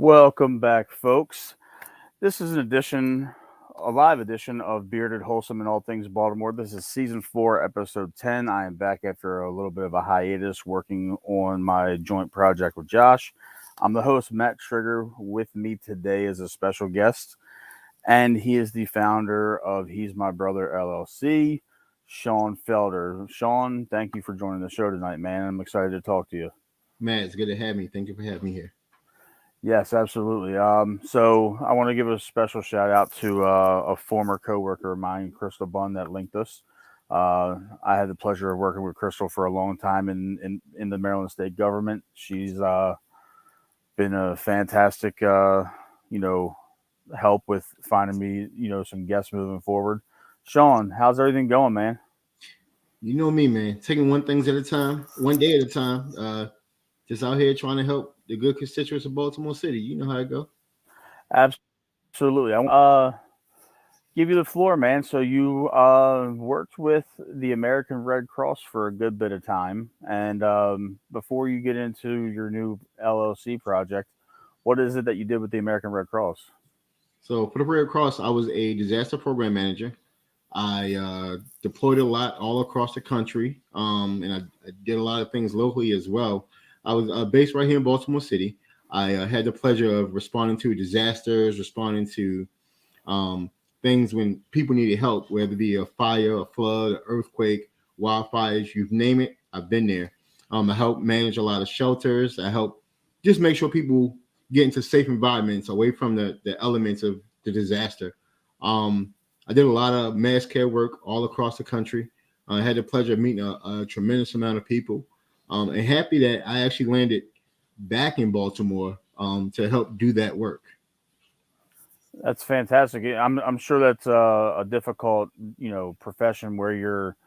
Welcome back, folks. This is a live edition of Bearded Wholesome and All Things Baltimore. This is season 4, episode 10. I am back after a little bit of a hiatus working on my joint project with Josh. I'm the host, Matt Trigger. With me today is a special guest, and he is the founder of He's My Brother LLC, Shawn Felder. Shawn, thank you for joining the show tonight, man. I'm excited to talk to you. Matt, it's good to have me. Thank you for having me here. Yes, absolutely. So I want to give a special shout out to a former coworker of mine, Crystal Bunn, that linked us. I had the pleasure of working with Crystal for a long time in the Maryland state government. She's been a fantastic, help with finding me, some guests moving forward. Shawn, how's everything going, man? You know me, man. Taking one things at a time, one day at a time. Just out here trying to help the good constituents of Baltimore City. You know how it go. Absolutely. I want to give you the floor, man. So you worked with the American Red Cross for a good bit of time, and before you get into your new LLC project, what is it that you did with the American Red Cross? So for the Red Cross, I was a disaster program manager. I deployed a lot all across the country, and I did a lot of things locally as well. I was based right here in Baltimore City. I had the pleasure of responding to disasters, responding to um, things when people needed help, whether it be a fire, a flood, an earthquake, wildfires, you name it. I've been there. I help manage a lot of shelters. I help just make sure people get into safe environments away from the elements of the disaster. I did a lot of mass care work all across the country. I had the pleasure of meeting a tremendous amount of people, and happy that I actually landed back in Baltimore to help do that work. That's fantastic. I'm sure that's a difficult, profession where you're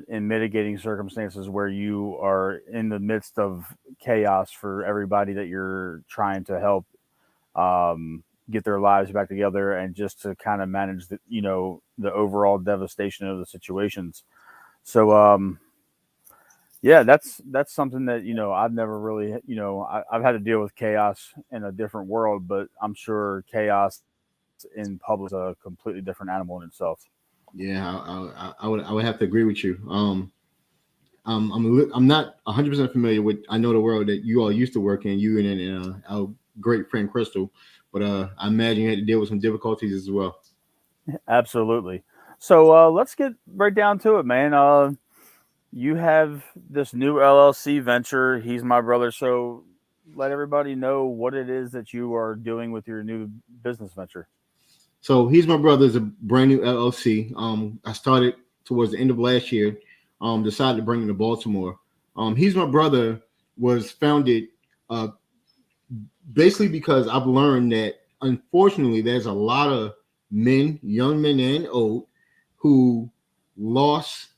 in mitigating circumstances where you are in the midst of chaos for everybody that you're trying to help get their lives back together, and just to kind of manage the overall devastation of the situations. So yeah, that's something that I've never really I've had to deal with chaos in a different world, but I'm sure chaos in public is a completely different animal in itself. Yeah, I would have to agree with you. I'm not 100% familiar with. I know the world that you all used to work in, you and our great friend Crystal, but I imagine you had to deal with some difficulties as well. Absolutely. So let's get right down to it, man. You have this new LLC venture. He's my brother. So let everybody know what it is that you are doing with your new business venture. So he's my brother is a brand new LLC. I started towards the end of last year. Decided to bring it to Baltimore. He's my brother was founded uh, basically because I've learned that unfortunately there's a lot of men, young men and old, who lost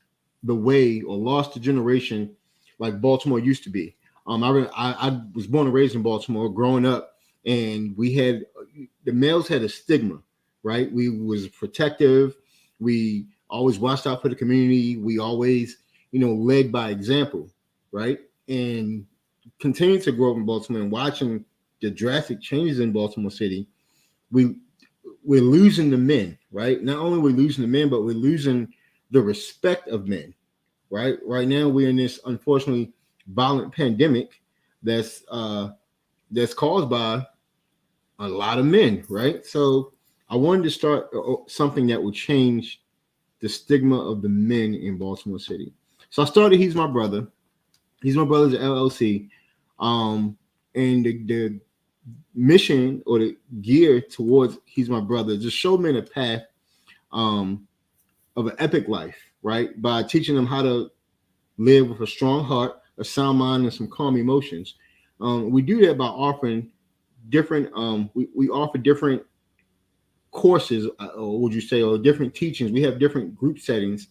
the way or lost the generation like Baltimore used to be. I was born and raised in Baltimore, growing up, and we had the males had a stigma, right? We was protective. We always watched out for the community. We always, led by example, right? And continuing to grow up in Baltimore and watching the drastic changes in Baltimore City, we we're losing the men, right? Not only we're losing the men, but we're losing the respect of men, right? Right now we're in this unfortunately violent pandemic that's that's caused by a lot of men, right? So I wanted to start something that would change the stigma of the men in Baltimore City. So I started He's My Brother. He's My Brother's LLC. Um, and the mission or the gear towards He's My Brother just show men a path um, of an epic life, right? By teaching them how to live with a strong heart, a sound mind, and some calm emotions. We do that by offering different. We offer different courses, or would you say, or different teachings. We have different group settings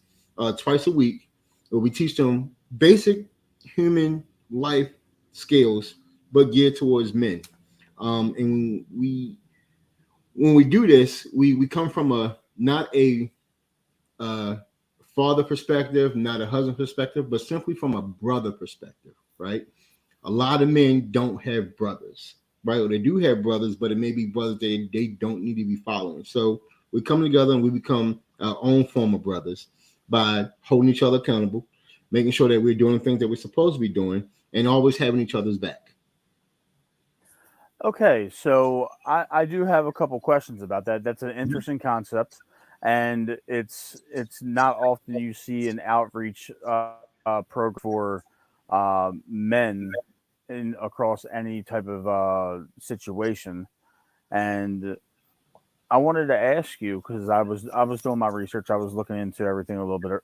twice a week where we teach them basic human life skills, but geared towards men. And we when we do this, we come from a not a uh, father perspective, not a husband perspective, but simply from a brother perspective, right? A lot of men don't have brothers. right? Or they do have brothers, but it may be brothers that they don't need to be following. So we come together and we become our own form of brothers by holding each other accountable, making sure that we're doing things that we're supposed to be doing, and always having each other's back. Okay, so I do have a couple questions about that. That's an interesting concept, and it's not often you see an outreach program for men in across any type of situation. And I wanted to ask you because I was doing my research. I was looking into everything a little bit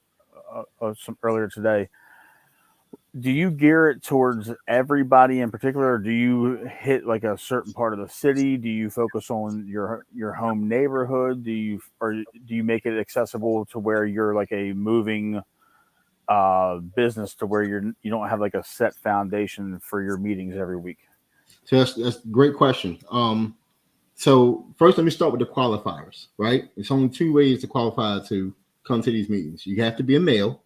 some earlier today. Do you gear it towards everybody in particular, or do you hit like a certain part of the city? Do you focus on your home neighborhood? Do you make it accessible to where you're like a moving business to where you don't have like a set foundation for your meetings every week? So that's a great question. So first, let me start with the qualifiers, right? It's only two ways to qualify to come to these meetings. You have to be a male,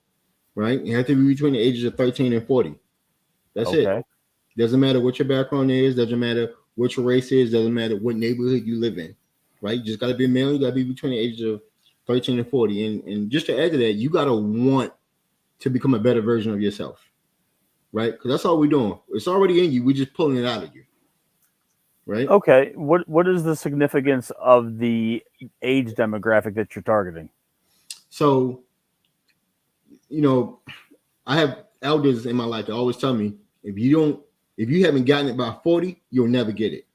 right? You have to be between the ages of 13 and 40. That's it. Okay. Doesn't matter what your background is, doesn't matter what your race is, doesn't matter what neighborhood you live in, right? You just got to be a male. You got to be between the ages of 13 and 40. And just to add to that, you got to want to become a better version of yourself, right? Because that's all we're doing. It's already in you. We're just pulling it out of you, right? Okay. What is the significance of the age demographic that you're targeting? So, you know, I have elders in my life that always tell me if you haven't gotten it by 40, you'll never get it,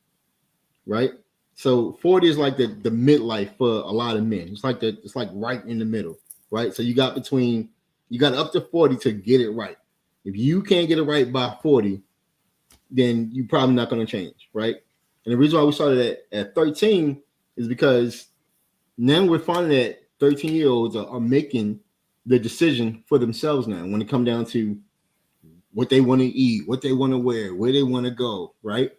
right? So 40 is like the midlife for a lot of men. It's like right in the middle, right? So you got up to 40 to get it right. If you can't get it right by 40, then you're probably not going to change, right? And the reason why we started at 13 is because now we're finding that 13-year-olds are making the decision for themselves now when it comes down to what they want to eat, what they want to wear, where they want to go, right?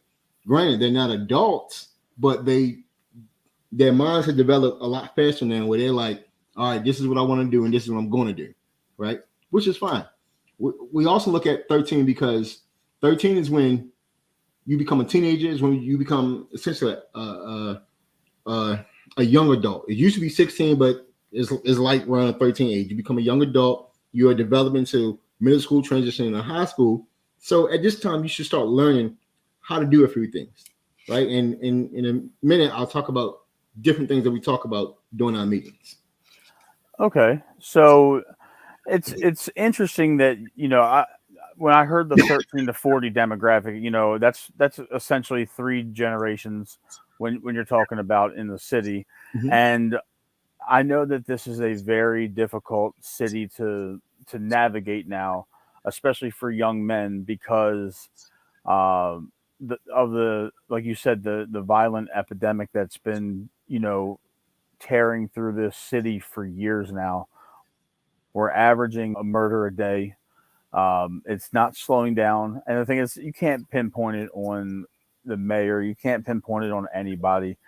Granted, they're not adults, but their minds have developed a lot faster now where they're like, all right, this is what I want to do and this is what I'm going to do, right? Which is fine. We also look at 13 because 13 is when you become a teenager, is when you become essentially a young adult. It used to be 16, but it's like around 13 age. You become a young adult. You are developing to middle school, transitioning to high school. So at this time, you should start learning how to do a few things, right? And in a minute, I'll talk about different things that we talk about during our meetings. Okay. So it's interesting that when I heard the 13 to 40 demographic, that's essentially three generations when you're talking about in the city. Mhm. And I know that this is a very difficult city to navigate now, especially for young men, because of the like you said, the violent epidemic that's been tearing through this city for years now. We're averaging a murder a day. It's not slowing down, and the thing is, you can't pinpoint it on the mayor. You can't pinpoint it on anybody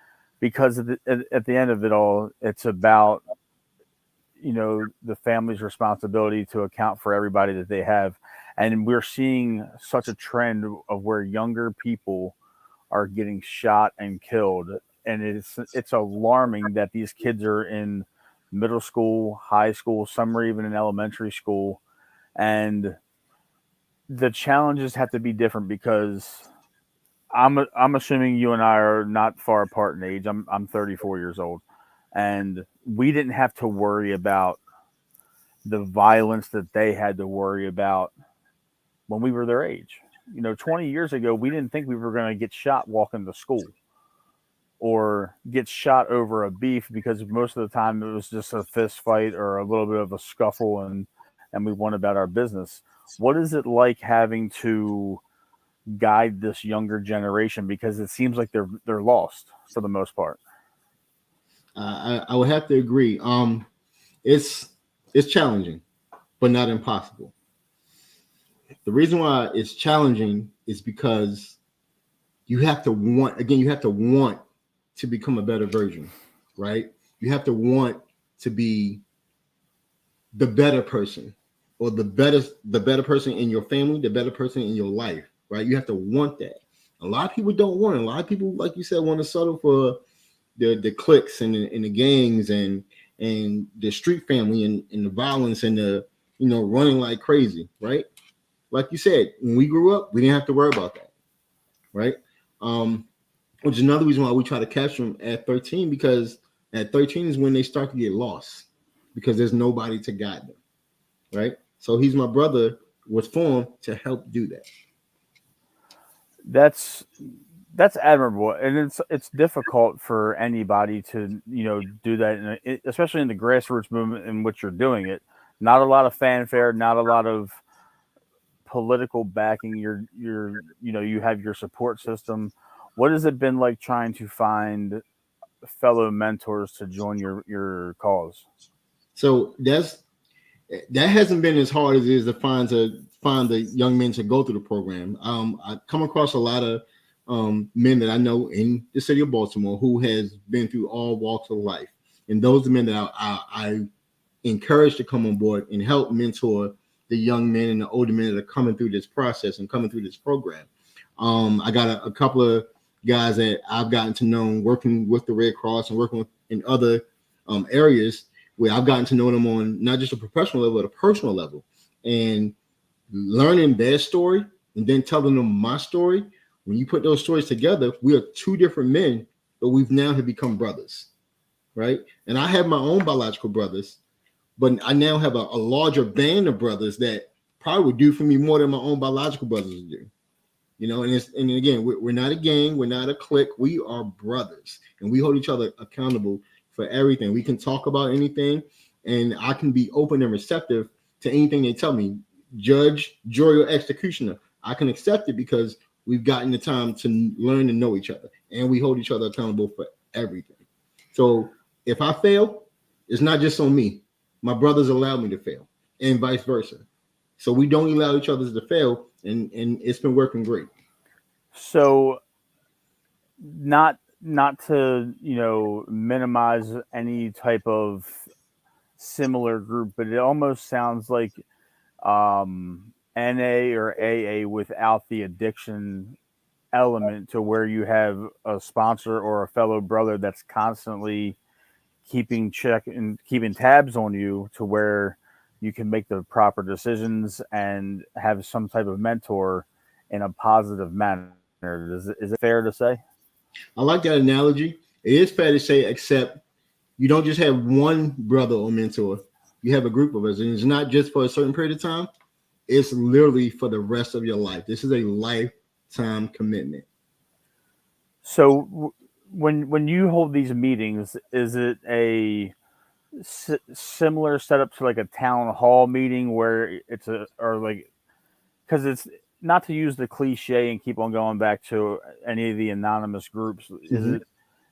because at the end of it all, it's about the family's responsibility to account for everybody that they have, and we're seeing such a trend of where younger people are getting shot and killed, and it's alarming that these kids are in middle school, high school, some are even in elementary school, and the challenges have to be different because I'm assuming you and I are not far apart in age. I'm 34 years old, and we didn't have to worry about the violence that they had to worry about when we were their age. 20 years ago, we didn't think we were going to get shot walking to school or get shot over a beef because most of the time it was just a fist fight or a little bit of a scuffle and we went about our business. What is it like having to guide this younger generation because it seems like they're lost for the most part? I would have to agree. It's challenging, but not impossible. The reason why it's challenging is because you have to want to become a better version, right? You have to want to be the better person or the better person in your family, the better person in your life, right? You have to want that. A lot of people don't want it. A lot of people, like you said, want to settle for the cliques and the gangs and the street family and the violence and the running like crazy, right? Like you said, when we grew up, we didn't have to worry about that, right? Um, which is another reason why we try to catch them at 13, because at 13 is when they start to get lost because there's nobody to guide them, right? So he's my brother was formed to help do that. That's that's admirable, and it's difficult for anybody to do that, especially in the grassroots movement in which you're doing it. Not a lot of fanfare, not a lot of political backing. You have your support system. What has it been like trying to find fellow mentors to join your cause? So that hasn't been as hard as it is to find the young men to go through the program. I come across a lot of men that I know in the city of Baltimore who has been through all walks of life, and those are the men that I encourage to come on board and help mentor the young men and the older men that are coming through this process and coming through this program. I got a couple of guys that I've gotten to know working with the Red Cross and working with in other areas where I've gotten to know them on not just a professional level, but a personal level, and learning their story and then telling them my story. When you put those stories together, we are two different men, but we've now have become brothers, right? And I have my own biological brothers, but I now have a larger band of brothers that probably would do for me more than my own biological brothers would do. And again, we're not a gang, we're not a clique, we are brothers, and we hold each other accountable for everything. We can talk about anything, and I can be open and receptive to anything they tell me. Judge, jury, or executioner, I can accept it because we've gotten the time to learn and know each other, and we hold each other accountable for everything. So if I fail, it's not just on me. My brothers allow me to fail, and vice versa. So we don't allow each other to fail, and it's been working great. So not to minimize any type of similar group, but it almost sounds like NA or AA without the addiction element, to where you have a sponsor or a fellow brother that's constantly keeping check and keeping tabs on you, to where you can make the proper decisions and have some type of mentor in a positive manner. Is it fair to say? I like that analogy. It is fair to say, except you don't just have one brother or mentor. You have a group of us, and it's not just for a certain period of time. It's literally for the rest of your life. This is a lifetime commitment. So when you hold these meetings, is it a similar setup to like a town hall meeting, where it's a or like, because it's not to use the cliche and keep on going back to any of the anonymous groups. Mhm.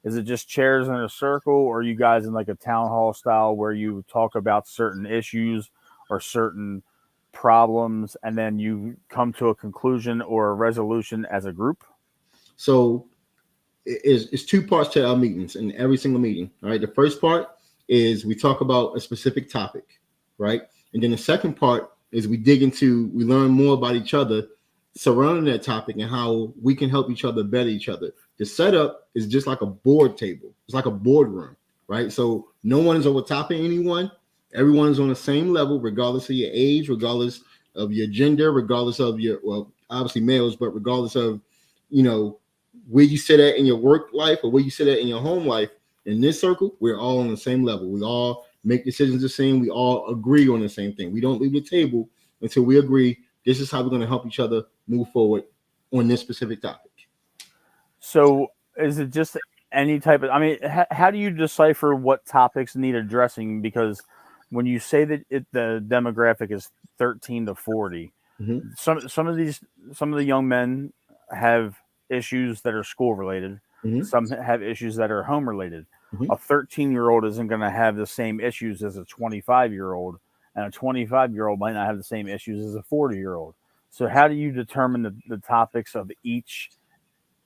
Is it just chairs in a circle, or are you guys in like a town hall style where you talk about certain issues or certain problems, and then you come to a conclusion or a resolution as a group? So it's two parts to our meetings in every single meeting. All right. The first part is we talk about a specific topic, right? And then the second part is we learn more about each other surrounding that topic and how we can help each other better each other. The setup is just like a board table. It's like a boardroom, right? So no one is over top of anyone. Everyone is on the same level, regardless of your age, regardless of your gender, regardless of well, obviously males, but regardless of, you know, where you sit at in your work life or where you sit at in your home life. In this circle, we're all on the same level. We all make decisions the same. We all agree on the same thing. We don't leave the table until we agree this is how we're going to help each other move forward on this specific topic. So is it just any type of? I mean, how do you decipher what topics need addressing? Because when you say that the demographic is 13 to 40, Mhm. some of the young men have issues that are school related. Mhm. Some have issues that are home related. Mhm. A 13-year-old isn't going to have the same issues as a 25-year-old, and a 25-year-old might not have the same issues as a 40-year-old. So how do you determine the topics of each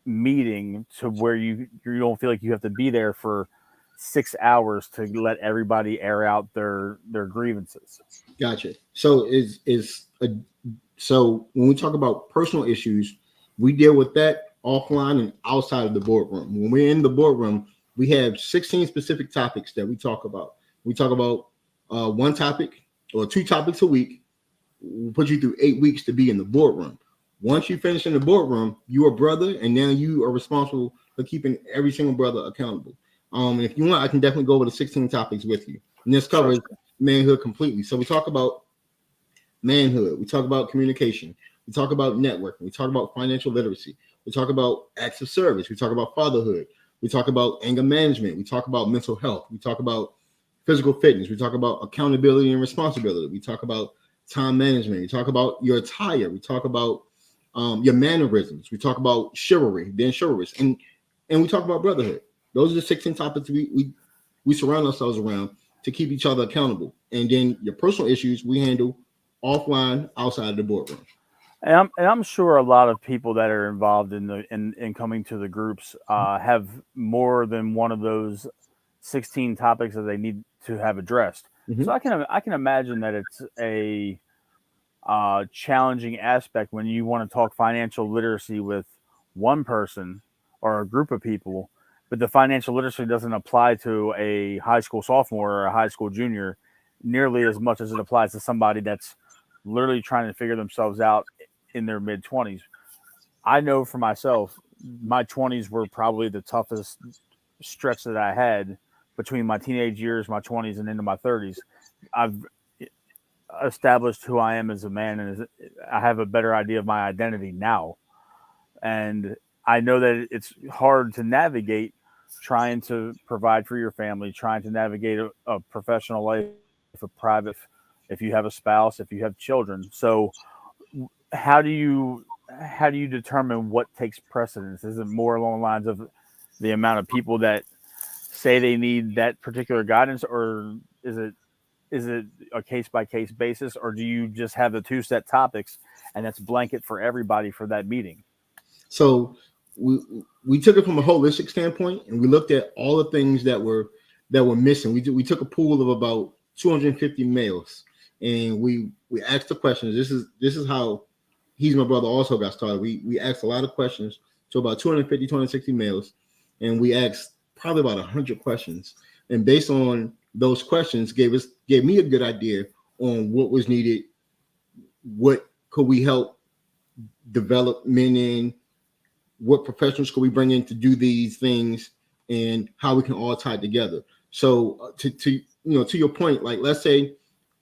meeting, to where you don't feel like you have to be there for 6 hours to let everybody air out their grievances? Gotcha. So when we talk about personal issues, we deal with that offline and outside of the boardroom. When we're in the boardroom, we have 16 specific topics that we talk about. We talk about one topic or two topics a week. We'll put you through 8 weeks to be in the boardroom. Once you finish in the boardroom, you're a brother, and now you are responsible for keeping every single brother accountable. If you want, I can definitely go over the 16 topics with you. And this covers manhood completely. So we talk about manhood. We talk about communication. We talk about networking. We talk about financial literacy. We talk about acts of service. We talk about fatherhood. We talk about anger management. We talk about mental health. We talk about physical fitness. We talk about accountability and responsibility. We talk about time management. We talk about your attire. We talk about your mannerisms. We talk about chivalry, being chivalrous, and we talk about brotherhood. Those are the 16 topics we surround ourselves around to keep each other accountable. And then your personal issues we handle offline, outside of the boardroom. And I'm sure a lot of people that are involved in coming to the groups have more than one of those 16 topics that they need to have addressed. Mm-hmm. So I can imagine that it's a challenging aspect when you want to talk financial literacy with one person or a group of people, but the financial literacy doesn't apply to a high school sophomore or a high school junior nearly as much as it applies to somebody that's literally trying to figure themselves out in their mid-20s. I know for myself, my 20s were probably the toughest stretch that I had between my teenage years, my 20s, and into my 30s. I've established who I am as a man, and I have a better idea of my identity now. And I know that it's hard to navigate trying to provide for your family, trying to navigate a professional life, a private, if you have a spouse, if you have children. So how do you determine what takes precedence? Is it more along the lines of the amount of people that say they need that particular guidance, or is it a case by case basis, or do you just have the two set topics and that's blanket for everybody for that meeting? So we took it from a holistic standpoint, and we looked at all the things that were missing. We took a pool of about 250 males, and we asked the questions. This is how He's My Brother also got started. We asked a lot of questions to about 250, 260 males, and we asked probably about 100 questions. And based on those questions, gave me a good idea on what was needed, what could we help develop men in, what professionals could we bring in to do these things, and how we can all tie together. So to your point, like let's say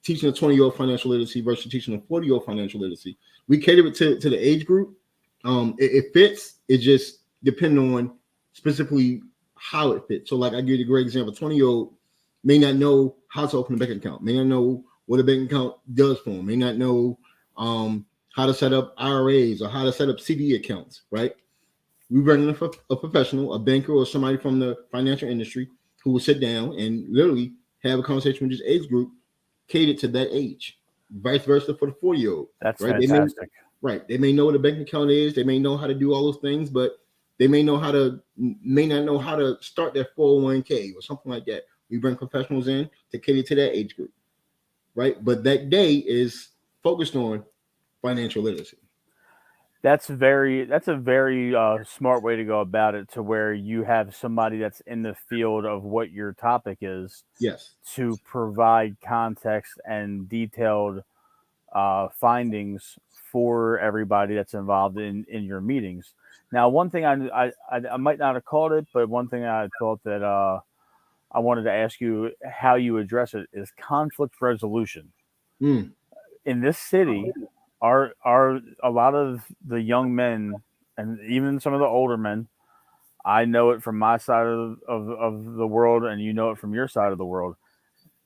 teaching a 20-year-old financial literacy versus teaching a 40-year-old financial literacy, we cater it to the age group. It fits. It just depends on specifically how it fits. So like I give you a great example, 20-year-old may not know how to open a bank account, may not know what a bank account does for them, may not know how to set up IRAs or how to set up CD accounts, right? We bring in a professional, a banker, or somebody from the financial industry who will sit down and literally have a conversation with this age group catered to that age. Vice versa for the 40-year-old. That's right? fantastic. They may know what a bank account is. They may know how to do all those things, but they may not know how to start their 401k or something like that. We bring professionals in to cater to that age group, right? But that day is focused on financial literacy. That's a very smart way to go about it, to where you have somebody that's in the field of what your topic is. Yes. To provide context and detailed findings for everybody that's involved in your meetings. Now, one thing I might not have called it, but one thing I thought that I wanted to ask you how you address it is conflict resolution. In this city, are a lot of the young men and even some of the older men, I know it from my side of the world, and you know it from your side of the world.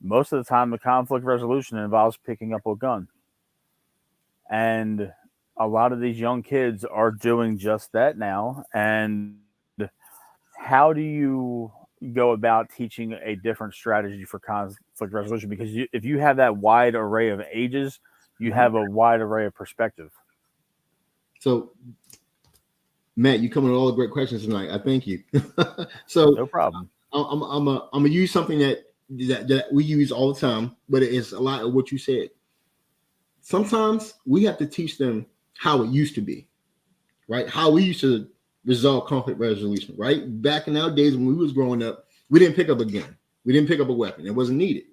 Most of the time, the conflict resolution involves picking up a gun. And a lot of these young kids are doing just that now. And how do you go about teaching a different strategy for conflict resolution? Because if you have that wide array of ages, you have a wide array of perspective. So, Matt, you come with all the great questions tonight. I thank you. So, no problem. I'm gonna use something that we use all the time, but it's a lot of what you said. Sometimes we have to teach them how it used to be, right? How we used to resolve conflict resolution, right? Back in our days when we was growing up, we didn't pick up a gun. We didn't pick up a weapon. It wasn't needed.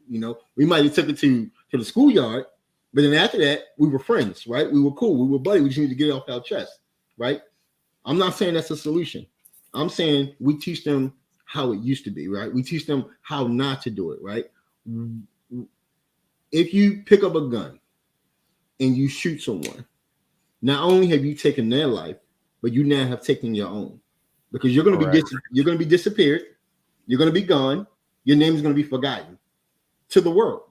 We might have took it to the schoolyard, but then after that, we were friends, right? We were cool. We were buddies. We just needed to get it off our chest, right? I'm not saying that's a solution. I'm saying we teach them how it used to be, right? We teach them how not to do it, right? If you pick up a gun and you shoot someone, not only have you taken their life, but you now have taken your own, because you're going to be disappeared. You're going to be gone. Your name is going to be forgotten to the world,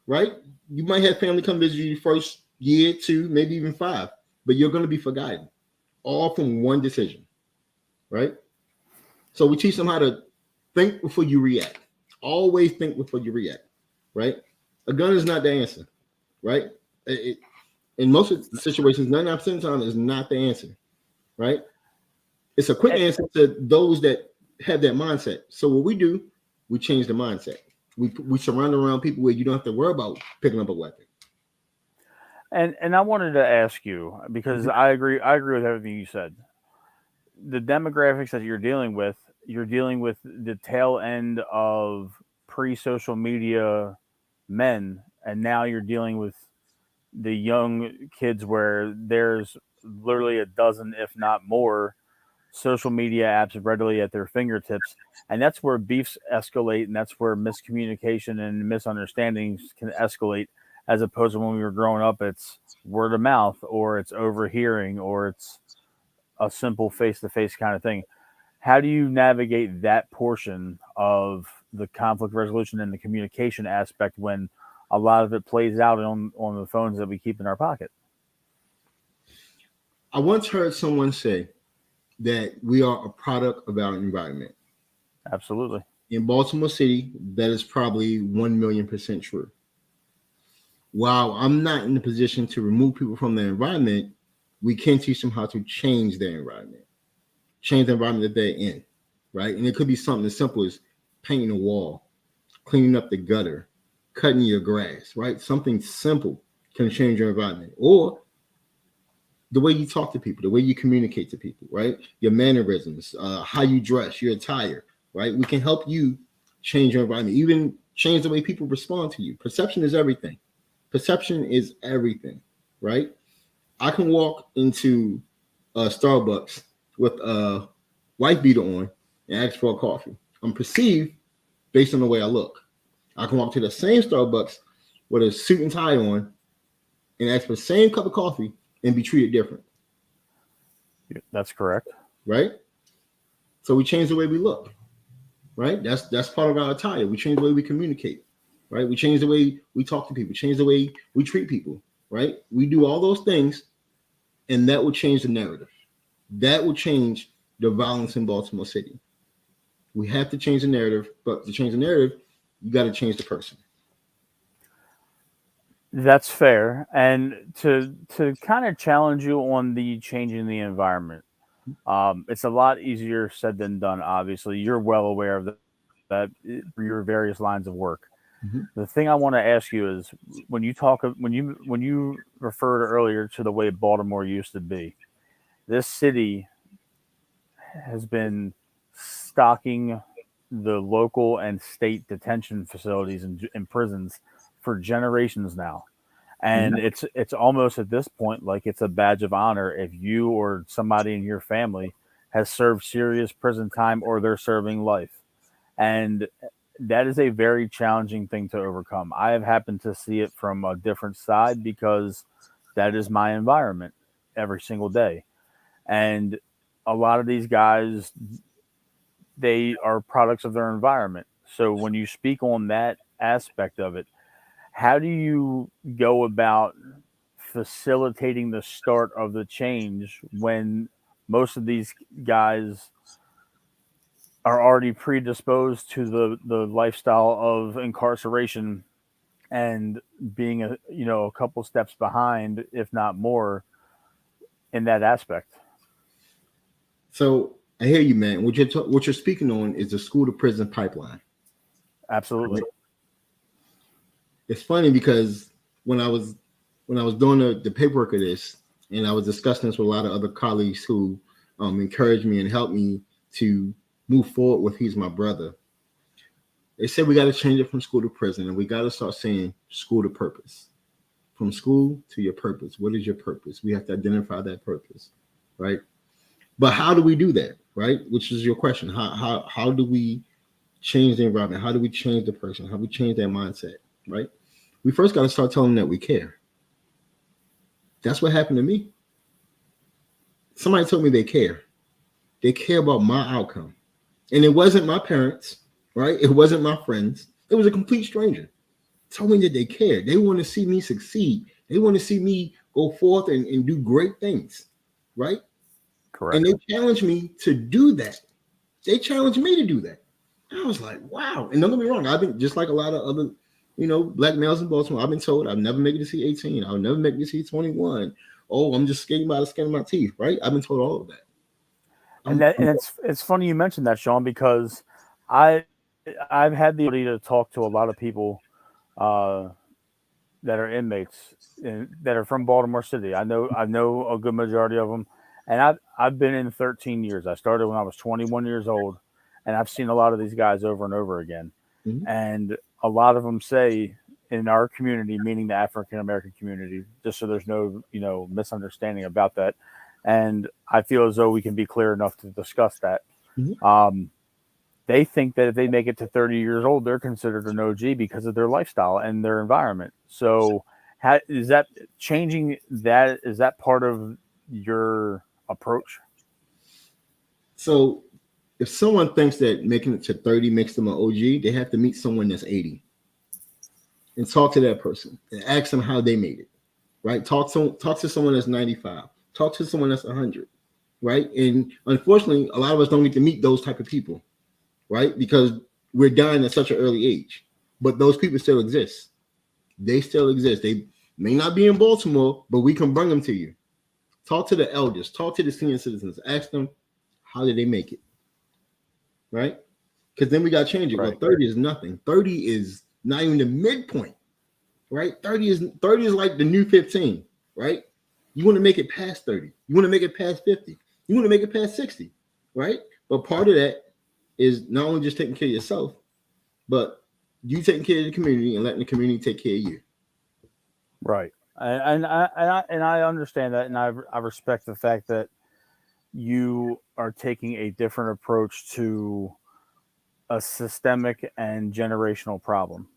right? You might have family come visit you first year, 2, maybe even 5, but you're going to be forgotten, all from one decision, right? So we teach them how to think before you react. Always think before you react, right? A gun is not the answer, right? In most situations, 99% of the time is not the answer, right? It's a quick answer to those that have that mindset. So what we do, we change the mindset. We surround around people where you don't have to worry about picking up a weapon. And I wanted to ask you, because I agree with everything you said. The demographics that you're dealing with the tail end of pre-social media men, and now you're dealing with the young kids where there's literally a dozen, if not more, social media apps readily at their fingertips. And that's where beefs escalate, and that's where miscommunication and misunderstandings can escalate, as opposed to when we were growing up, it's word of mouth, or it's overhearing, or it's a simple face-to-face kind of thing. How do you navigate that portion of the conflict resolution and the communication aspect when a lot of it plays out on the phones that we keep in our pocket? I once heard someone say that we are a product of our environment. Absolutely. In Baltimore City, that is probably 1,000,000% true. While I'm not in the position to remove people from their environment, we can teach them how to change their environment, change the environment that they're in, right? And it could be something as simple as painting a wall, cleaning up the gutter, cutting your grass, right? Something simple can change your environment. Or the way you talk to people, the way you communicate to people, right? Your mannerisms, how you dress, your attire, right? We can help you change your environment, even change the way people respond to you. Perception is everything. Perception is everything, right? I can walk into Starbucks with a white beater on and ask for a coffee. I'm perceived based on the way I look. I can walk to the same Starbucks with a suit and tie on and ask for the same cup of coffee and be treated different. That's correct. Right? So we change the way we look. Right? That's part of our attire. We change the way we communicate. Right? We change the way we talk to people, change the way we treat people. Right? We do all those things, and that will change the narrative. That will change the violence in Baltimore City. We have to change the narrative, but to change the narrative, you got to change the person. That's fair. And to kind of challenge you on the changing the environment, it's a lot easier said than done. Obviously, you're well aware of that for your various lines of work. Mm-hmm. The thing I want to ask you is, when you referred earlier to the way Baltimore used to be, this city has been stocking the local and state detention facilities and prisons for generations now. And it's almost at this point like it's a badge of honor if you or somebody in your family has served serious prison time or they're serving life. And that is a very challenging thing to overcome. I have happened to see it from a different side because that is my environment every single day. And a lot of these guys, they are products of their environment. So when you speak on that aspect of it, how do you go about facilitating the start of the change when most of these guys are already predisposed to the lifestyle of incarceration and being a couple steps behind, if not more, in that aspect? So I hear you, man. What you're speaking on is the school to prison pipeline. Absolutely. Right? It's funny because when I was doing the paperwork of this, and I was discussing this with a lot of other colleagues who encouraged me and helped me to move forward with He's My Brother. They said we got to change it from school to prison, and we got to start saying school to purpose. From school to your purpose. What is your purpose? We have to identify that purpose, right? But how do we do that, right? Which is your question. How do we change the environment? How do we change the person? How do we change their mindset, right? We first got to start telling them that we care. That's what happened to me. Somebody told me they care. They care about my outcome. And it wasn't my parents, right? It wasn't my friends. It was a complete stranger. Told me that they care. They want to see me succeed. They want to see me go forth and do great things, right? Correct. And they challenged me to do that. They challenged me to do that. I was like, wow. And don't get me wrong, I've been just like a lot of other, black males in Baltimore. I've been told I'll never make it to see 18. I'll never make it to see 21. Oh, I'm just skating by the skin of my teeth, right? I've been told all of that. And it's funny you mentioned that, Shawn, because I've had the ability to talk to a lot of people that are inmates that are from Baltimore City. I know a good majority of them, and I've been in 13 years. I started when I was 21 years old, and I've seen a lot of these guys over and over again. Mm-hmm. And a lot of them say in our community, meaning the African American community, just so there's no misunderstanding about that. And I feel as though we can be clear enough to discuss that. Mm-hmm. They think that if they make it to 30 years old, they're considered an OG because of their lifestyle and their environment. So is that changing that? Is that part of your approach? So if someone thinks that making it to 30 makes them an OG, they have to meet someone that's 80 and talk to that person and ask them how they made it, right? Talk to someone that's 95. Talk to someone that's 100, right? And unfortunately, a lot of us don't get to meet those type of people, right? Because we're dying at such an early age. But those people still exist. They still exist. They may not be in Baltimore, but we can bring them to you. Talk to the elders. Talk to the senior citizens. Ask them, how did they make it? Right? Because then we got to change it. Right. Well, 30 is nothing. 30 is not even the midpoint, right? 30 is like the new 15, right? You want to make it past 30. You want to make it past 50. You want to make it past 60, right? But part of that is not only just taking care of yourself, but you taking care of the community and letting the community take care of you. Right. And I understand that, and I respect the fact that you are taking a different approach to a systemic and generational problem.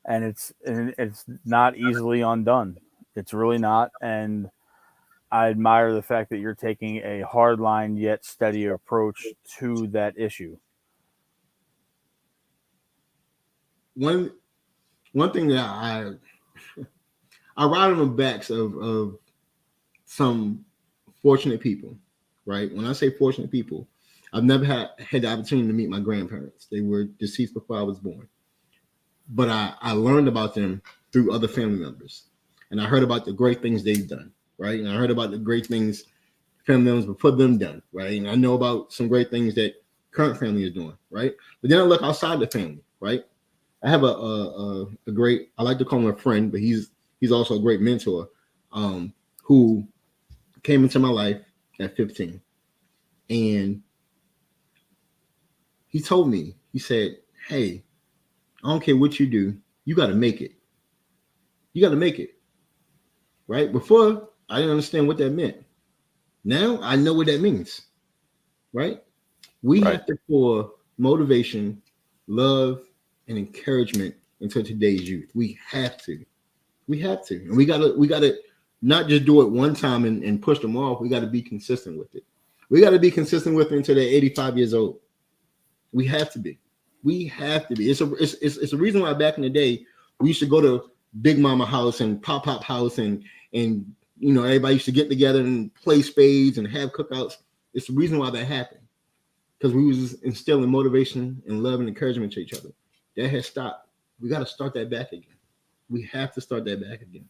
And it's not easily undone. It's really not. And I admire the fact that you're taking a hardline yet steady approach to that issue. One thing that I ride on the backs of some fortunate people, right? When I say fortunate people, I've never had the opportunity to meet my grandparents. They were deceased before I was born. But I learned about them through other family members. And I heard about the great things they've done, right? And I heard about the great things family members before them done, right? And I know about some great things that current family is doing, right? But then I look outside the family, right? I have a great, I like to call him a friend, but he's also a great mentor, who came into my life at 15. And he told me, he said, hey, I don't care what you do, you got to make it. You got to make it. Right? Before, I didn't understand what that meant. Now I know what that means. Right? We have to pour motivation, love, and encouragement into today's youth. We have to. And we gotta not just do it one time and push them off. We got to be consistent with it. We got to be consistent with it until they're 85 years old. We have to be. It's a reason why back in the day we used to go to Big Mama house and Pop house and everybody used to get together and play spades and have cookouts. It's the reason why that happened, because we was instilling motivation and love and encouragement to each other. That has stopped. We got to start that back again. We have to start that back again.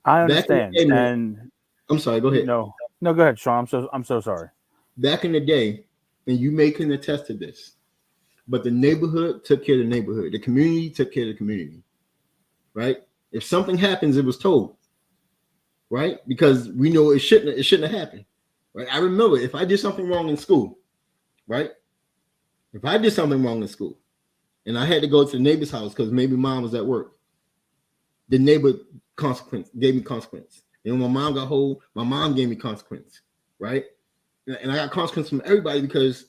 I understand. And I'm sorry. Go ahead. No, go ahead, Shawn. I'm so sorry. Back in the day, and you may can attest to this, but the neighborhood took care of the neighborhood. The community took care of the community, right? If something happens, it was told, right? Because we know it shouldn't have happened, right? I remember if I did something wrong in school, right? If I did something wrong in school and I had to go to the neighbor's house because maybe mom was at work, the neighbor consequence gave me consequence. And when my mom got hold, my mom gave me consequence, right? And I got consequence from everybody because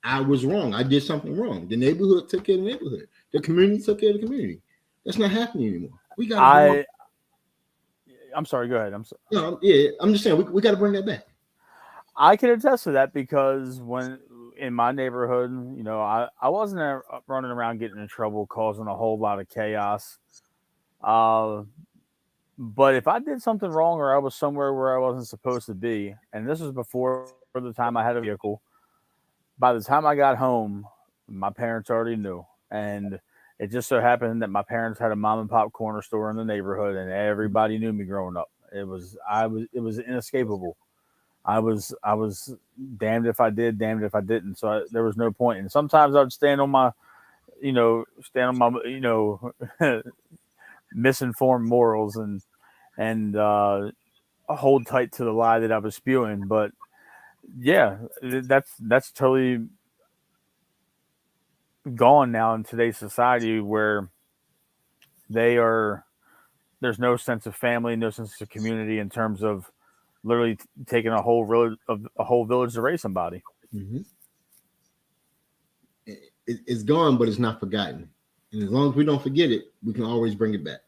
I was wrong. I did something wrong. The neighborhood took care of the neighborhood. The community took care of the community. That's not happening anymore. We got to bring. I'm sorry. Go ahead. I'm sorry. No, yeah, I'm just saying we got to bring that back. I can attest to that because when in my neighborhood, I wasn't running around getting in trouble, causing a whole lot of chaos. Uh, but if I did something wrong or I was somewhere where I wasn't supposed to be, and this was before the time I had a vehicle, by the time I got home, my parents already knew. And it just so happened that my parents had a mom and pop corner store in the neighborhood, and everybody knew me growing up. It was inescapable. I was damned if I did, damned if I didn't. So there was no point. And sometimes I would stand on my misinformed morals and hold tight to the lie that I was spewing. But yeah, that's totally gone now in today's society where they are there's no sense of family, no sense of community in terms of literally taking a whole village to raise somebody. Mm-hmm. It's gone, but it's not forgotten. And as long as we don't forget it, we can always bring it back.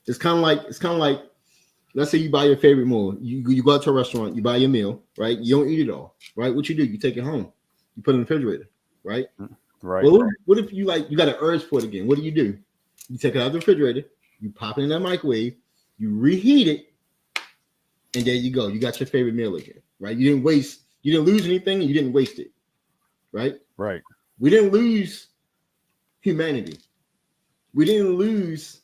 It's kind of like let's say you buy your favorite meal. You go out to a restaurant, you buy your meal, right? You don't eat it all, right? What you do? You take it home, you put it in the refrigerator, right? Right. Well, what if you got an urge for it again? What do? You take it out of the refrigerator, you pop it in that microwave, you reheat it, and there you go. You got your favorite meal again, right? You didn't lose anything, and you didn't waste it, right? Right. We didn't lose humanity. We didn't lose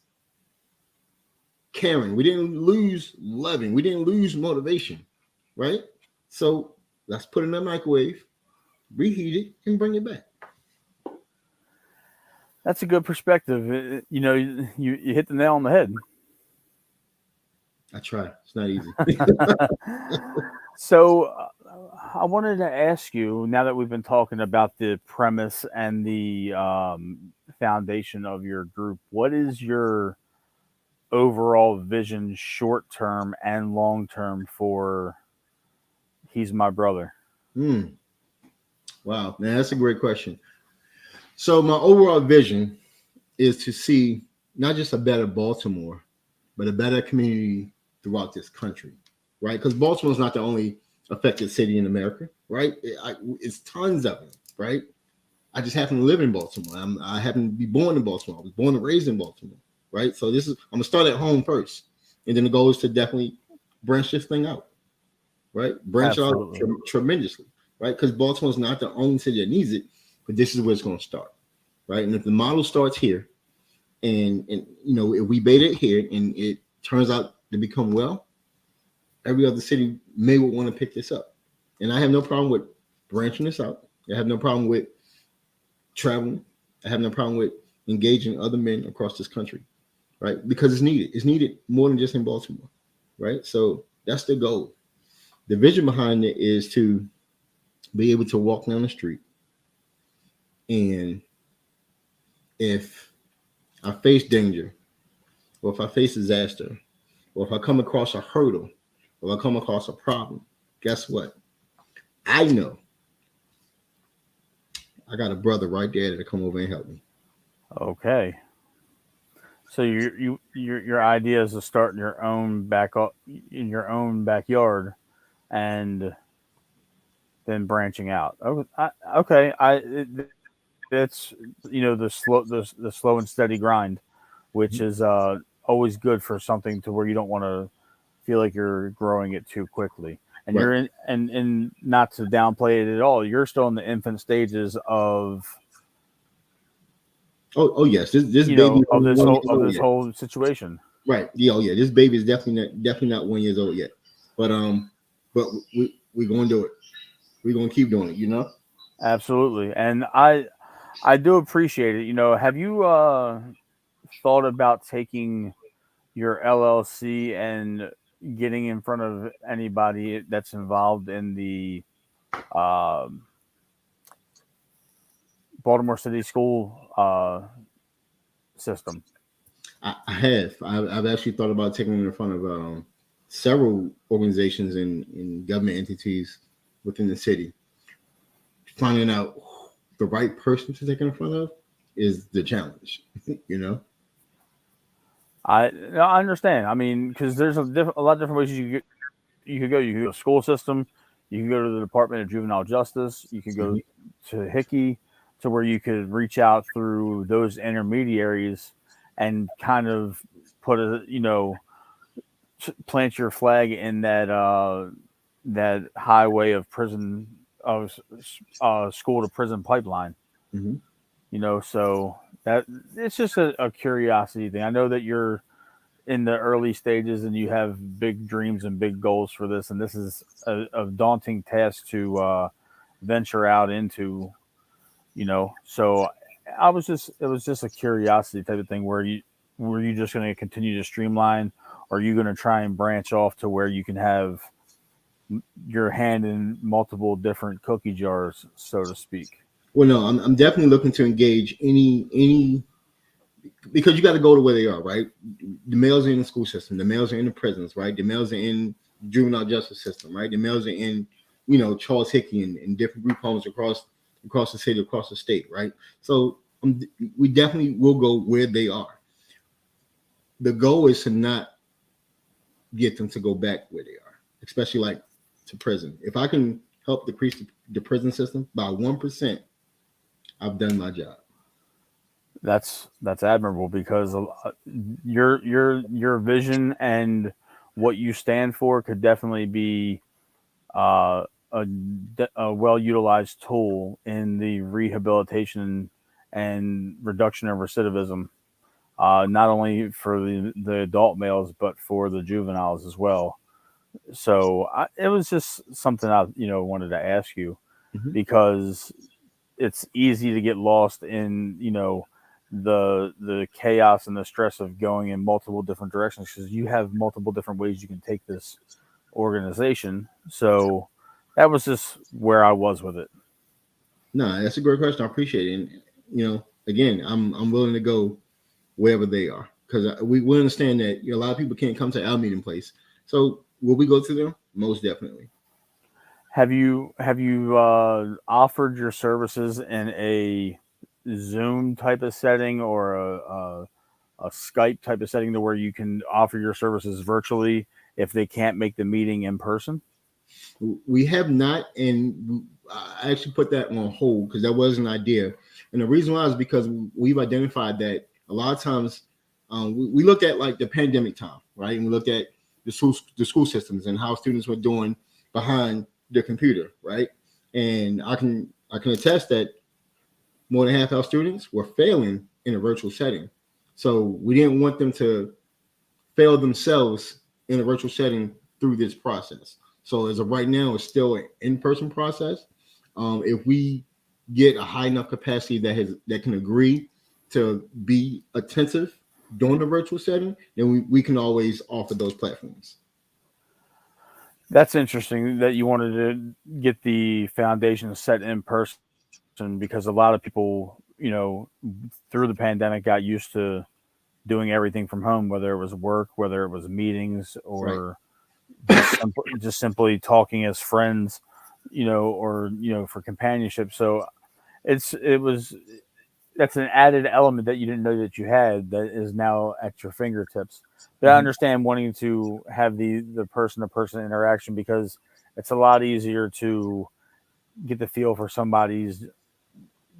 caring. We didn't lose loving. We didn't lose motivation, right? So let's put it in the microwave, reheat it, and bring it back. That's a good perspective. You hit the nail on the head. I try. It's not easy. So I wanted to ask you now that we've been talking about the premise and the foundation of your group, what is your overall vision, short term and long term, for He's My Brother? Hmm. Wow, man, that's a great question. So my overall vision is to see not just a better Baltimore, but a better community throughout this country, right? Because Baltimore is not the only affected city in America, right? It's tons of them, right? I just happen to live in Baltimore. I happen to be born in Baltimore. I was born and raised in Baltimore, right? So I'm gonna start at home first, and then the goal is to definitely branch this thing out, right? Branch out Absolutely. tremendously, right? Because Baltimore is not the only city that needs it, but this is where it's going to start, right? And if the model starts here, and if we bait it here and it turns out to become well, every other city may want to pick this up. And I have no problem with branching this out. I have no problem with traveling. I have no problem with engaging other men across this country, right? Because it's needed. It's needed more than just in Baltimore, right? So that's the goal. The vision behind it is to be able to walk down the street, and if I face danger, or if I face disaster, or if I come across a hurdle, or I come across a problem, guess what? I know I got a brother right there to come over and help me. Okay. So your idea is to start in your own in your own backyard, and then branching out. Okay, it's the slow and steady grind, which is always good for something to where you don't want to feel like you're growing it too quickly. And Right. you're in, and not to downplay it at all, you're still in the infant stages of Oh yes, this baby is of only this 1 year whole old yet. situation. Right. Yeah. Oh yeah. This baby is definitely not 1 year old yet. But but we gonna do it. We're gonna keep doing it. Absolutely, and I do appreciate it. Have you thought about taking your LLC and getting in front of anybody that's involved in the um Baltimore City school system? I have. I've actually thought about taking them in front of several organizations and government entities within the city. Finding out the right person to take it in front of is the challenge. you know. I understand. I mean, because there's a lot of different ways you could go. You could go to school system. You could go to the Department of Juvenile Justice. You could go Mhm. to Hickey, to where you could reach out through those intermediaries and kind of put a plant your flag in that highway of prison of school to prison pipeline. Mhm. So that it's just a curiosity thing. I know that you're in the early stages and you have big dreams and big goals for this, and this is a daunting task to venture out into. So I was just it was just a curiosity type of thing. Were you just going to continue to streamline, or are you going to try and branch off to where you can have your hand in multiple different cookie jars, so to speak? Well, no, I'm definitely looking to engage any because you got to go to where they are, right? The males are in the school system, the males are in the prisons, right? The males are in the juvenile justice system, right? The males are in, Charles Hickey and different group homes across the city, across the state, right? So we definitely will go where they are. The goal is to not get them to go back where they are, especially like to prison. If I can help decrease the prison system by 1%, I've done my job. That's admirable because your vision and what you stand for could definitely be uh, a well utilized tool in the rehabilitation and reduction of recidivism, not only for the adult males but for the juveniles as well. So it was just something I wanted to ask you Mhm. because it's easy to get lost in the chaos and the stress of going in multiple different directions because you have multiple different ways you can take this organization. So that was just where I was with it. No, that's a great question. I appreciate it. And again, I'm willing to go wherever they are because we understand that a lot of people can't come to our meeting place. So will we go to them? Most definitely. Have you offered your services in a Zoom type of setting or a Skype type of setting to where you can offer your services virtually if they can't make the meeting in person? We have not, and I actually put that on hold because that was an idea. And the reason why is because we've identified that a lot of times we looked at like the pandemic time, right? And we looked at the school systems and how students were doing behind the computer, right? And I can attest that more than half our students were failing in a virtual setting. So we didn't want them to fail themselves in a virtual setting through this process. So as of right now, it's still an in-person process. If we get a high enough capacity that can agree to be attentive during the virtual setting, then we can always offer those platforms. That's interesting that you wanted to get the foundation set in person because a lot of people, through the pandemic got used to doing everything from home, whether it was work, whether it was meetings, Right. or just simply talking as friends, or for companionship. So it was that's an added element that you didn't know that you had that is now at your fingertips. But I Mhm. understand wanting to have the person to person interaction because it's a lot easier to get the feel for somebody's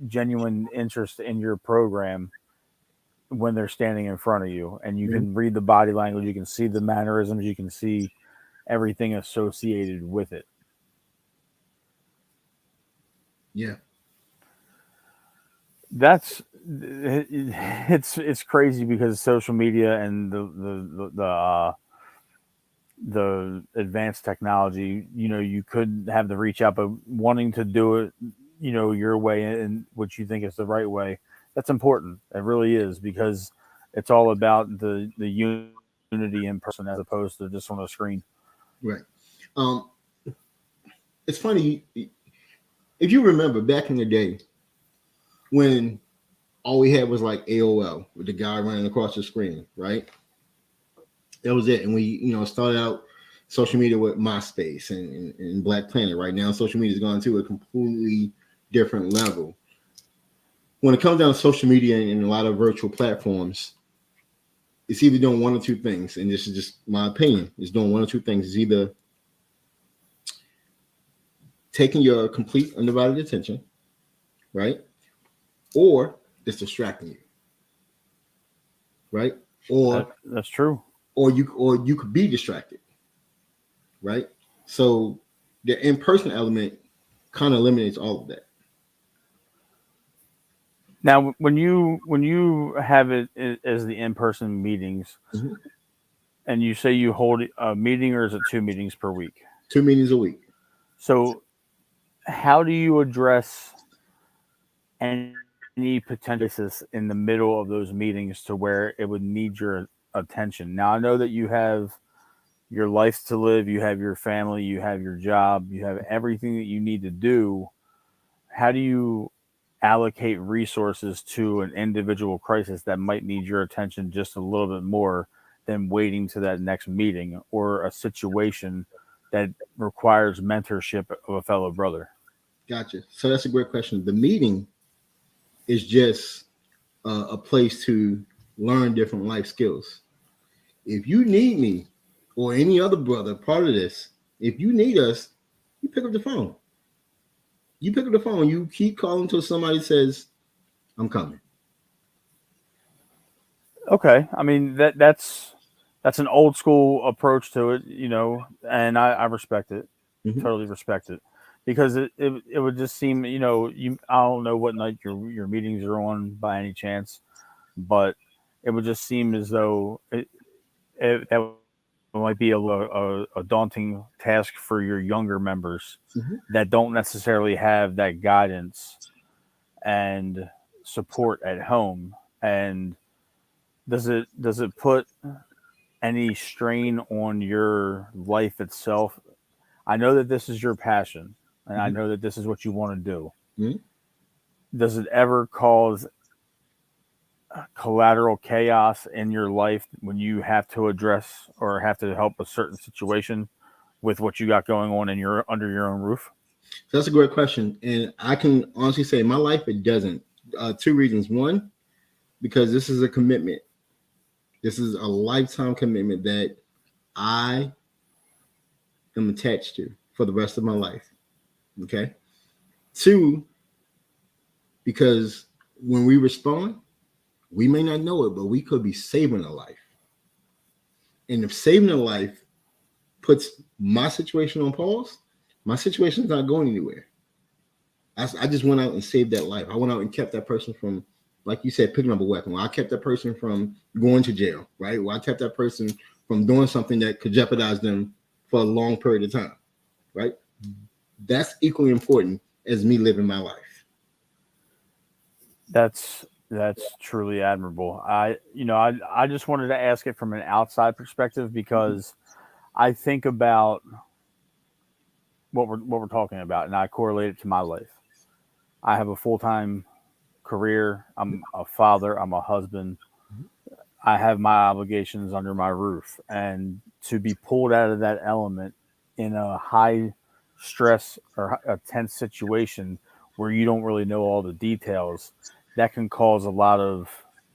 genuine interest in your program when they're standing in front of you and you Mhm. can read the body language, you can see the mannerisms, you can see everything associated with it. Yeah. That's it's crazy because social media and the advanced technology, you could have the reach out, but wanting to do it, your way and what you think is the right way, that's important. It really is because it's all about the unity in person as opposed to just on a screen. Right. Um, it's funny if you remember back in the day when all we had was like AOL with the guy running across the screen, right? That was it. And we, started out social media with MySpace and Black Planet. Right now, social media has gone to a completely different level. When it comes down to social media and a lot of virtual platforms, it's either doing one or two things. And this is just my opinion. It's doing one or two things. It's either taking your complete undivided attention, right? Or it's distracting you, right? Or that's true. Or you could be distracted, right? So the in-person element kind of eliminates all of that. Now, when you have it as the in-person meetings, Mm-hmm. and you say you hold a meeting, or is it 2 meetings per week? 2 meetings a week. So, how do you address any potential in the middle of those meetings to where it would need your attention? Now, I know that you have your life to live, you have your family, you have your job, you have everything that you need to do. How do you allocate resources to an individual crisis that might need your attention just a little bit more than waiting to that next meeting, or a situation that requires mentorship of a fellow brother? Gotcha. So that's a great question. The meeting is just a place to learn different life skills. If you need me or any other brother part of this, if you need us, you pick up the phone. You pick up the phone. You keep calling until somebody says, "I'm coming." Okay, I mean that's an old school approach to it, and I respect it, Mm-hmm. totally respect it, because it would just seem, I don't know what night your meetings are on by any chance, but it would just seem as though that might be a daunting task for your younger members Mm-hmm. that don't necessarily have that guidance and support at home. And does it put any strain on your life itself? I know that this is your passion, and I Mm-hmm. know that this is what you want to do. Mm-hmm. Does it ever cause collateral chaos in your life when you have to address or have to help a certain situation with what you got going on in your under your own roof? So that's a great question. And I can honestly say in my life, it doesn't. Two reasons. One, because this is a commitment. This is a lifetime commitment that I am attached to for the rest of my life. Okay. Two, because when we respond, we may not know it, but we could be saving a life. And if saving a life puts my situation on pause, my situation is not going anywhere. I just went out and saved that life. I went out and kept that person from, like you said, picking up a weapon. Well, I kept that person from going to jail, right? Well, I kept that person from doing something that could jeopardize them for a long period of time, right? That's equally important as me living my life. That's truly admirable. I just wanted to ask it from an outside perspective because I think about what we're talking about, and I correlate it to my life. I have a full-time career. I'm a father. I'm a husband. I have my obligations under my roof, and to be pulled out of that element in a high stress or a tense situation where you don't really know all the details, that can cause a lot of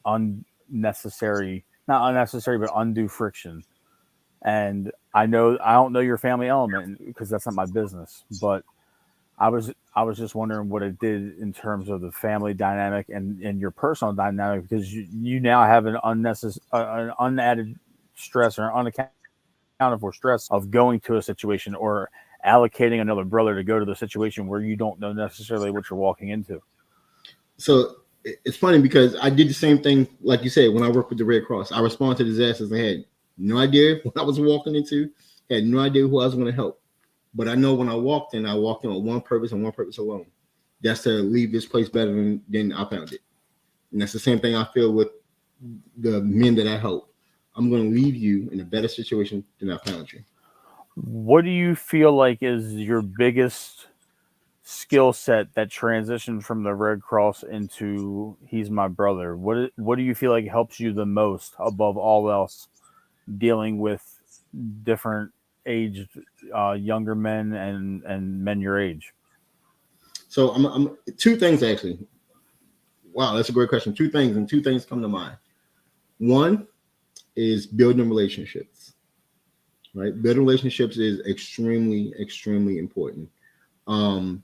unnecessary, not unnecessary, but undue friction. And I don't know your family element because that's not my business, but I was just wondering what it did in terms of the family dynamic and your personal dynamic, because you now have an an unadded stress or unaccounted for stress of going to a situation or allocating another brother to go to the situation where you don't know necessarily what you're walking into. So it's funny because I did the same thing, like you said, when I worked with the Red Cross. I responded to disasters. I had no idea what I was walking into, had no idea who I was going to help. But I know when I walked in with one purpose and one purpose alone. That's to leave this place better than I found it. And that's the same thing I feel with the men that I help. I'm going to leave you in a better situation than I found you. What do you feel like is your biggest skill set that transitioned from the Red Cross into He's My Brother? What do you feel like helps you the most above all else dealing with different aged younger men and men your age? So I'm two things actually. Wow, that's a great question. Two things, and two things come to mind. One is building relationships, right? Building relationships is extremely, extremely important. Um,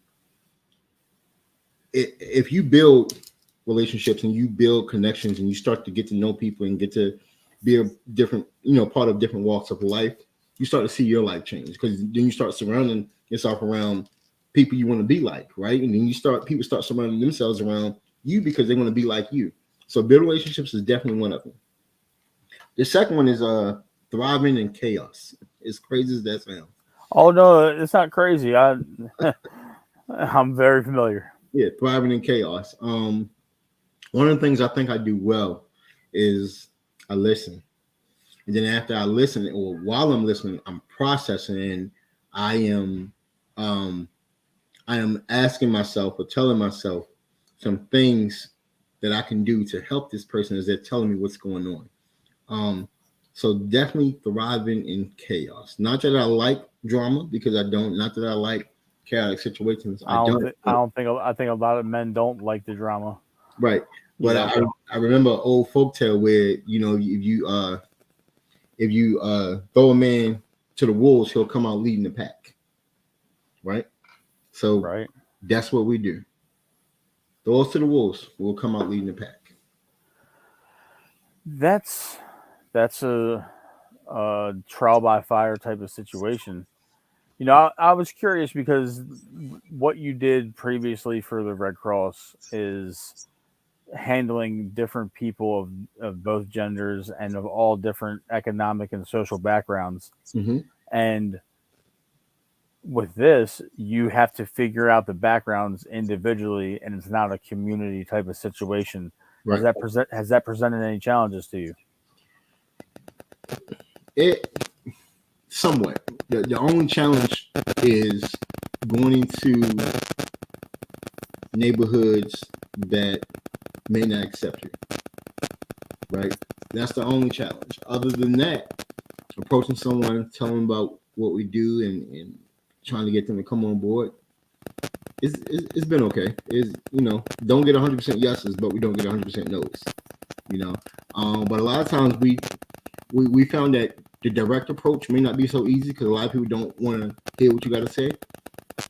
if you build relationships and you build connections and you start to get to know people and get to be a different, part of different walks of life, you start to see your life change because then you start surrounding yourself around people you want to be like, right? And then people start surrounding themselves around you because they want to be like you. So build relationships is definitely one of them. The second one is thriving in chaos. As crazy as that sounds. Oh no, it's not crazy. I'm very familiar. Yeah, thriving in chaos. One of the things I think I do well is I listen. And then after I listen, or while I'm listening, I'm processing and I am um I am asking myself or telling myself some things that I can do to help this person as they're telling me what's going on. Um, so definitely thriving in chaos. Not that I like drama because I don't. Not that I like chaotic situations. I don't. I don't think I think a lot of men don't like the drama. Right. You But know, I remember an old folktale where if you throw a man to the wolves, he'll come out leading the pack. Right. So right? that's what we do. Throw us to the wolves, we'll come out leading the pack. That's that's a trial by fire type of situation. You know, I was curious because what you did previously for the Red Cross is handling different people of both genders and of all different economic and social backgrounds. Mm-hmm. And with this, you have to figure out the backgrounds individually, and it's not a community type of situation. Right. Has that presented any challenges to you? It somewhat. The only challenge is going into neighborhoods that may not accept you. Right. That's the only challenge. Other than that, approaching someone, telling them about what we do, and trying to get them to come on board, it's been okay. Is don't get 100% yeses, but we don't get 100% nos. You know, but a lot of times we found that the direct approach may not be so easy because a lot of people don't want to hear what you got to say.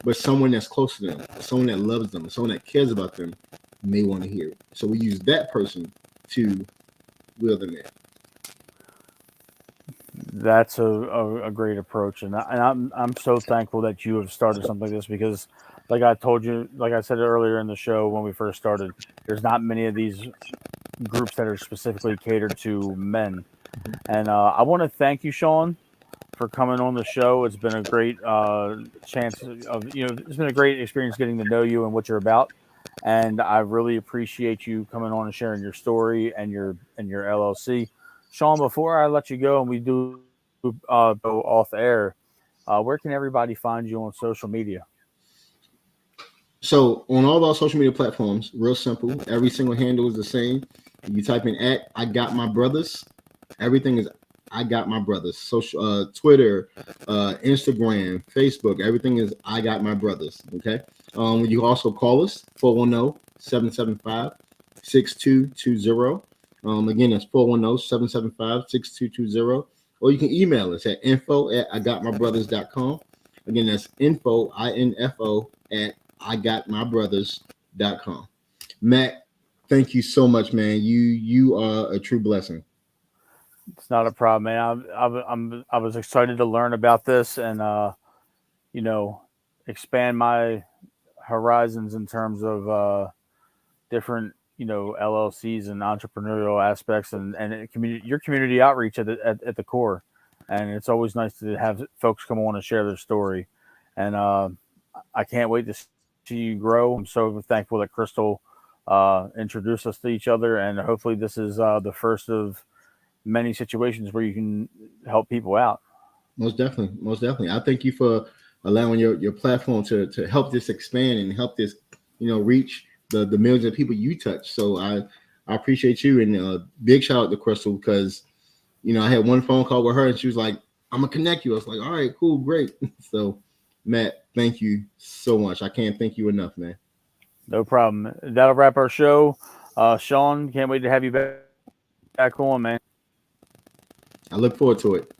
But someone that's close to them, someone that loves them, someone that cares about them, may want to hear it. So we use that person to wheel them in. That's a great approach, and I'm so thankful that you have started something like this because, like I told you, like I said earlier in the show when we first started, there's not many of these groups that are specifically catered to men, and I want to thank you, Shawn, for coming on the show. It's been a great chance of it's been a great experience getting to know you and what you're about, and I really appreciate you coming on and sharing your story and your LLC. Shawn, before I let you go and we do go off air, where can everybody find you on social media? So on all our social media platforms, real simple. Every single handle is the same. You type in at I got my brothers. Everything is I got my brothers. Social, Twitter, Instagram, Facebook. Everything is I got my brothers. Okay. You also call us 410-775-6220. Again, that's 410-775-6220. Or you can email us at info@igotmybrothers.com. Again, that's info at igotmybrothers.com. Matt, thank you so much, man. You are a true blessing. It's not a problem, man. I was excited to learn about this and you know expand my horizons in terms of different LLCs and entrepreneurial aspects and community your community outreach at the core. And it's always nice to have folks come on and share their story. And I can't wait to see you grow. I'm so thankful that Crystal introduced us to each other, and hopefully this is the first of many situations where you can help people out. Most definitely, most definitely. I thank you for allowing your platform to help this expand and help this, reach the millions of people you touch. So I appreciate you, and big shout out to Crystal, because I had one phone call with her and she was like, "I'm gonna connect you." I was like, "All right, cool, great." So, Matt, thank you so much. I can't thank you enough, man. No problem. That'll wrap our show. Shawn, can't wait to have you back on, man. I look forward to it.